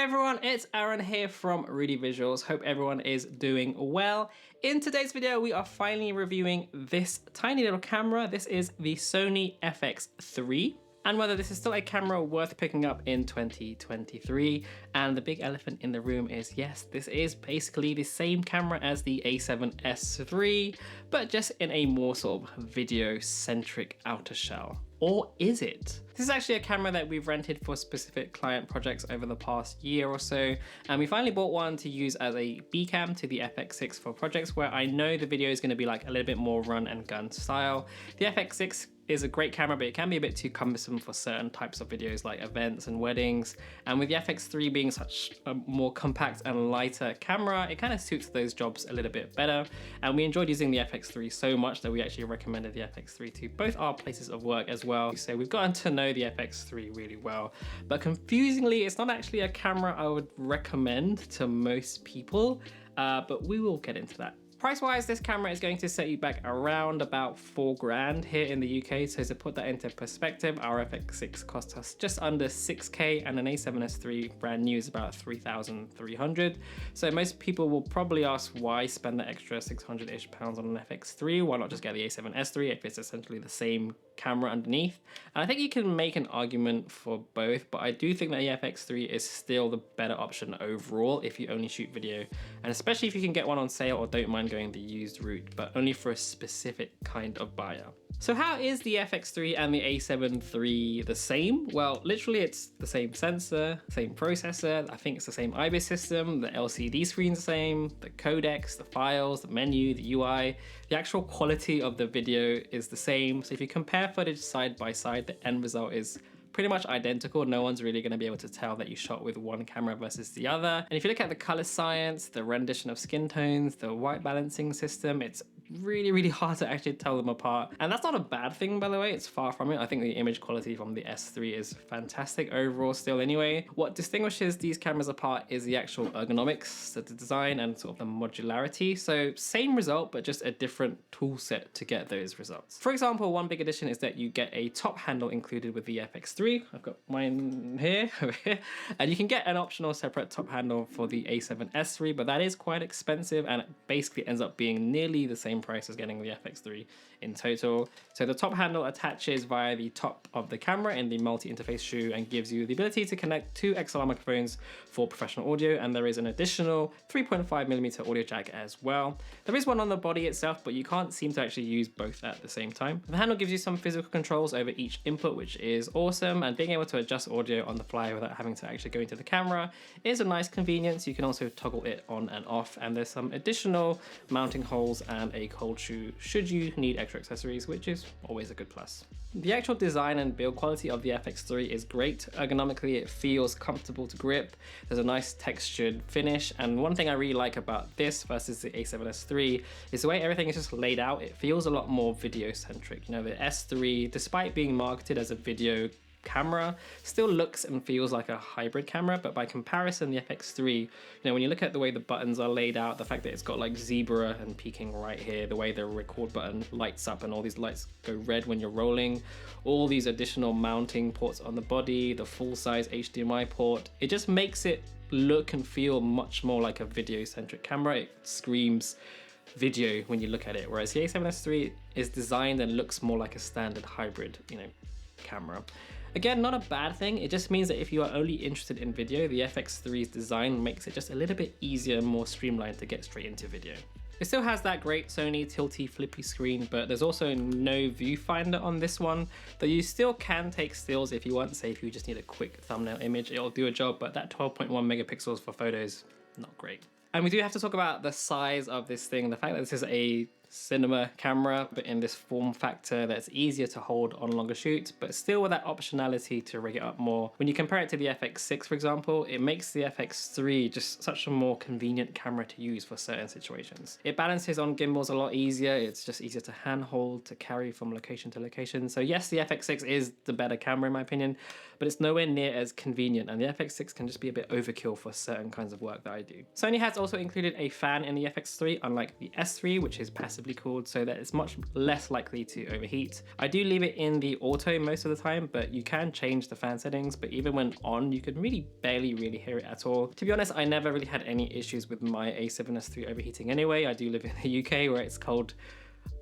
everyone, it's Aaron here from Rudy Visuals. Hope everyone is doing well. In today's video, we are finally reviewing this tiny little camera. This is the Sony FX3. And whether this is still a camera worth picking up in 2023. And the big elephant in the room is, yes, this is basically the same camera as the A7S III, but just in a more sort of video-centric outer shell. Or is it? This is actually a camera that we've rented for specific client projects over the past year or so, and we finally bought one to use as a B-cam to the FX6 for projects where I know the video is going to be like a little bit more run and gun style. The FX6 is a great camera, but it can be a bit too cumbersome for certain types of videos like events and weddings. And with the FX3 being such a more compact and lighter camera, it kind of suits those jobs a little bit better. And we enjoyed using the FX3 so much that we actually recommended the FX3 to both our places of work as well. So we've gotten to know the FX3 really well. But confusingly, it's not actually a camera I would recommend to most people, but we will get into that. Price-wise, this camera is going to set you back around about $4 grand here in the UK. So to put that into perspective, our FX6 cost us just under 6K and an A7S III brand new is about 3,300. So most people will probably ask why spend the extra 600-ish pounds on an FX3? Why not just get the A7S III if it's essentially the same camera underneath? And I think you can make an argument for both, but I do think that the FX3 is still the better option overall if you only shoot video, and especially if you can get one on sale or don't mind going the used route, but only for a specific kind of buyer. So how is the FX3 and the A7 III the same? Well, literally it's the same sensor, same processor, I think it's the same IBIS system, the LCD screen's the same, the codecs, the files, the menu, the UI, the actual quality of the video is the same. So if you compare footage side by side, the end result is pretty much identical. No one's really going to be able to tell that you shot with one camera versus the other. And if you look at the color science, the rendition of skin tones, the white balancing system, it's really hard to actually tell them apart. And that's not a bad thing, by the way. It's far from it. I think the image quality from the S3 is fantastic overall still anyway. What distinguishes these cameras apart is the actual ergonomics, the design, and sort of the modularity. So same result, but just a different tool set to get those results. For example, one big addition is that you get a top handle included with the FX3. I've got mine here, over here, and you can get an optional separate top handle for the A7S III, but that is quite expensive and it basically ends up being nearly the same price as getting the FX3 in total. So the top handle attaches via the top of the camera in the multi-interface shoe and gives you the ability to connect two XLR microphones for professional audio, and there is an additional 3.5mm audio jack as well. There is one on the body itself, but you can't seem to actually use both at the same time. The handle gives you some physical controls over each input, which is awesome, and being able to adjust audio on the fly without having to actually go into the camera is a nice convenience. You can also toggle it on and off, and there's some additional mounting holes and a cold shoe should you need extra accessories, which is always a good plus. The actual design and build quality of the FX3 is great. Ergonomically, it feels comfortable to grip. There's a nice textured finish, and one thing I really like about this versus the A7S III is the way everything is just laid out. It feels a lot more video-centric. You know, the S3, despite being marketed as a video camera, still looks and feels like a hybrid camera, but by comparison, the FX3, you know, when you look at the way the buttons are laid out, the fact that it's got like zebra and peaking right here, the way the record button lights up and all these lights go red when you're rolling, all these additional mounting ports on the body, the full-size HDMI port, it just makes it look and feel much more like a video-centric camera. It screams video when you look at it, whereas the A7S III is designed and looks more like a standard hybrid, you know, camera. Again, not a bad thing. It just means that if you are only interested in video, the FX3's design makes it just a little bit easier and more streamlined to get straight into video. It still has that great Sony tilty flippy screen, but there's also no viewfinder on this one, though you still can take stills if you want. Say if you just need a quick thumbnail image, it'll do a job, but that 12.1 megapixels for photos, not great. And we do have to talk about the size of this thing, the fact that this is a cinema camera, but in this form factor that's easier to hold on longer shoots, but still with that optionality to rig it up more. When you compare it to the FX6, for example, it makes the FX3 just such a more convenient camera to use for certain situations. It balances on gimbals a lot easier. It's just easier to handhold, to carry from location to location. So yes, the FX6 is the better camera in my opinion, but it's nowhere near as convenient, and the FX6 can just be a bit overkill for certain kinds of work that I do. Sony has also included a fan in the FX3, unlike the S3, which is passive passively cooled so that it's much less likely to overheat. I do leave it in the auto most of the time, but you can change the fan settings, but even when on, you can really barely hear it at all. To be honest, I never really had any issues with my A7S III overheating anyway. I do live in the UK where it's cold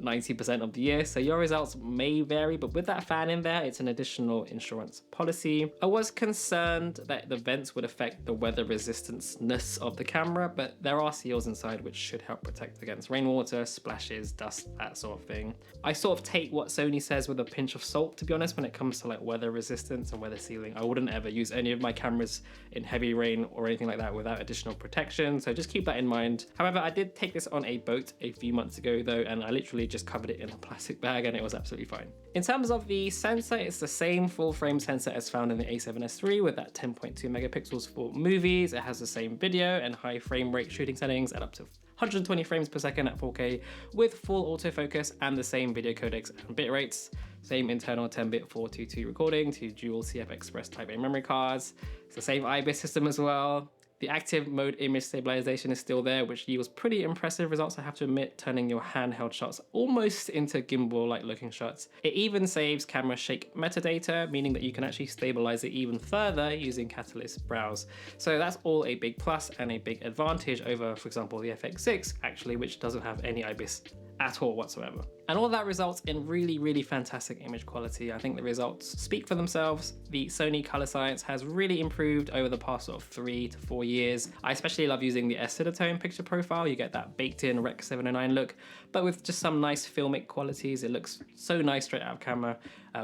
90% of the year, so your results may vary, but with that fan in there, it's an additional insurance policy. I was concerned that the vents would affect the weather resistance of the camera, but there are seals inside which should help protect against rainwater, splashes, dust, that sort of thing. I sort of take what Sony says with a pinch of salt, to be honest, when it comes to like weather resistance and weather sealing. I wouldn't ever use any of my cameras in heavy rain or anything like that without additional protection, so just keep that in mind. However, I did take this on a boat a few months ago though, and I literally just covered it in a plastic bag and it was absolutely fine. In terms of the sensor, it's the same full frame sensor as found in the A7S III with that 10.2 megapixels for movies. It has the same video and high frame rate shooting settings at up to 120 frames per second at 4K with full autofocus and the same video codecs and bit rates. Same internal 10-bit 422 recording to dual CF Express Type A memory cards. It's the same IBIS system as well. The active mode image stabilization is still there, which yields pretty impressive results, I have to admit, turning your handheld shots almost into gimbal-like looking shots. It even saves camera shake metadata, meaning that you can actually stabilize it even further using Catalyst Browse. So that's all a big plus and a big advantage over, for example, the FX6, actually, which doesn't have any IBIS at all whatsoever. And all that results in really fantastic image quality. I think the results speak for themselves. The Sony color science has really improved over the past sort of 3 to 4 years. I especially love using the Aciditone picture profile. You get that baked in Rec 709 look, but with just some nice filmic qualities. It looks so nice straight out of camera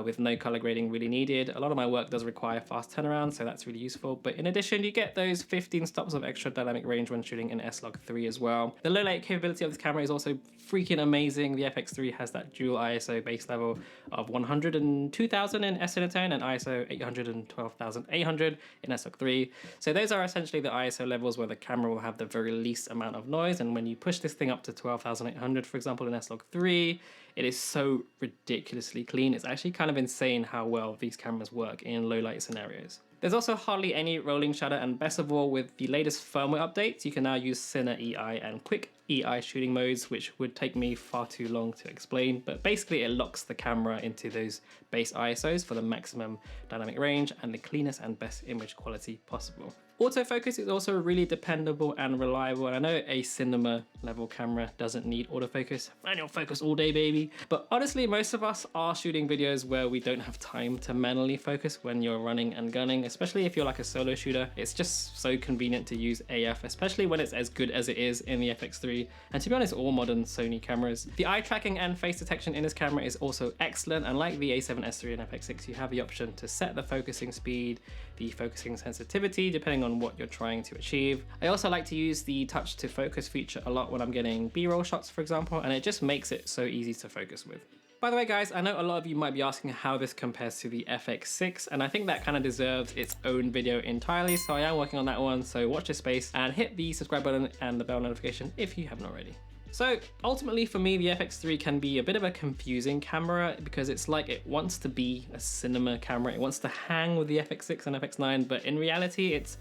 with no color grading really needed. A lot of my work does require fast turnaround, so that's really useful. But in addition, you get those 15 stops of extra dynamic range when shooting in S-Log3 as well. The low light capability of this camera is also freaking amazing. The FX3 has that dual ISO base level of 102,000 in Aciditone and ISO 812,800 in S-Log3. So those are essentially the ISO levels where the camera will have the very least amount of noise. And when you push this thing up to 12,800, for example, in S-Log3, it is so ridiculously clean. It's actually kind of insane how well these cameras work in low light scenarios. There's also hardly any rolling shutter, and best of all, with the latest firmware updates, you can now use Cine EI and Quick EI shooting modes, which would take me far too long to explain, but basically it locks the camera into those base ISOs for the maximum dynamic range and the cleanest and best image quality possible. Autofocus is also really dependable and reliable, and I know a cinema level camera doesn't need autofocus. Manual focus all day, baby. But honestly, most of us are shooting videos where we don't have time to manually focus when you're running and gunning, especially if you're like a solo shooter. It's just so convenient to use AF, especially when it's as good as it is in the FX3, and to be honest, all modern Sony cameras. The eye tracking and face detection in this camera is also excellent, and like the A7S III and FX6, you have the option to set the focusing speed, the focusing sensitivity, depending on what you're trying to achieve. I also like to use the touch to focus feature a lot when I'm getting B-roll shots, for example, and it just makes it so easy to focus with. By the way, guys, I know a lot of you might be asking how this compares to the FX6, and I think that kind of deserves its own video entirely, so I am working on that one, so watch this space and hit the subscribe button and the bell notification if you haven't already. So ultimately for me, the FX3 can be a bit of a confusing camera because it's like it wants to be a cinema camera. It wants to hang with the FX6 and FX9, but in reality, it's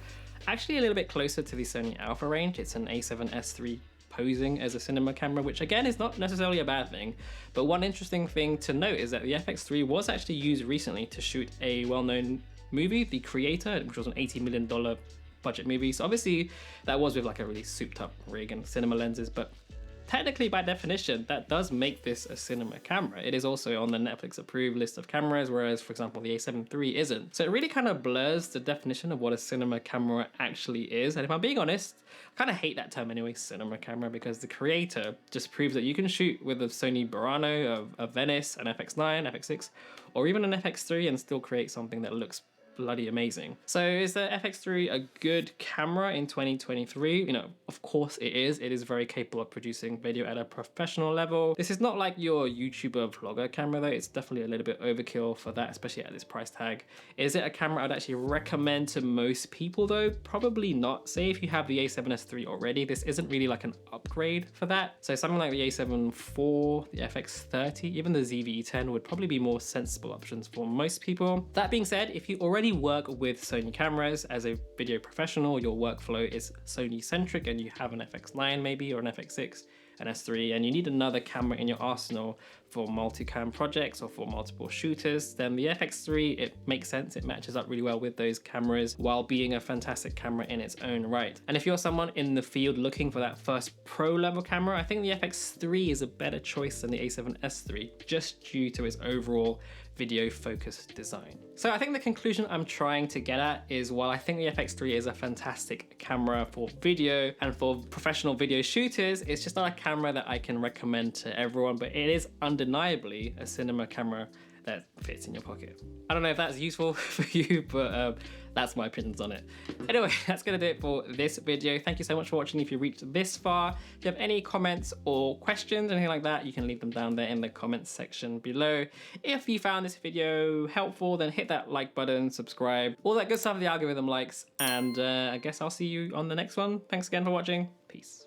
actually a little bit closer to the Sony Alpha range. It's an A7S III posing as a cinema camera, which again is not necessarily a bad thing. But one interesting thing to note is that the FX3 was actually used recently to shoot a well-known movie, The Creator, which was an $80 million budget movie. So obviously that was with like a really souped up rig and cinema lenses, but technically, by definition, that does make this a cinema camera. It is also on the Netflix approved list of cameras, whereas, for example, the A7 III isn't. So it really kind of blurs the definition of what a cinema camera actually is. And if I'm being honest, I kind of hate that term anyway, cinema camera, because the Creator just proves that you can shoot with a Sony Burano, a Venice, an FX9, FX6, or even an FX3 and still create something that looks bloody amazing. So is the FX3 a good camera in 2023? You know, of course it is. It is very capable of producing video at a professional level. This is not like your YouTuber vlogger camera though. It's definitely a little bit overkill for that, especially at this price tag. Is it a camera I'd actually recommend to most people though? Probably not. Say if you have the A7S III already, this isn't really like an upgrade for that. So something like the A7 IV, the FX30, even the ZV-E10 would probably be more sensible options for most people. That being said, if you already work with Sony cameras as a video professional, your workflow is Sony centric and you have an FX9 maybe or an FX6, an S3 and you need another camera in your arsenal for multi-cam projects or for multiple shooters, then the FX3, it makes sense. It matches up really well with those cameras while being a fantastic camera in its own right. And if you're someone in the field looking for that first pro level camera, I think the FX3 is a better choice than the A7S III, just due to its overall video focused design. So I think the conclusion I'm trying to get at is, while I think the FX3 is a fantastic camera for video and for professional video shooters, it's just not a camera that I can recommend to everyone, but it is undeniably a cinema camera that fits in your pocket. I don't know if that's useful for you, but that's my opinions on it. Anyway, that's gonna do it for this video. Thank you so much for watching. If you reached this far, if you have any comments or questions, anything like that, you can leave them down there in the comments section below. If you found this video helpful, then hit that like button, subscribe, all that good stuff the algorithm likes, and I guess I'll see you on the next one. Thanks again for watching. Peace.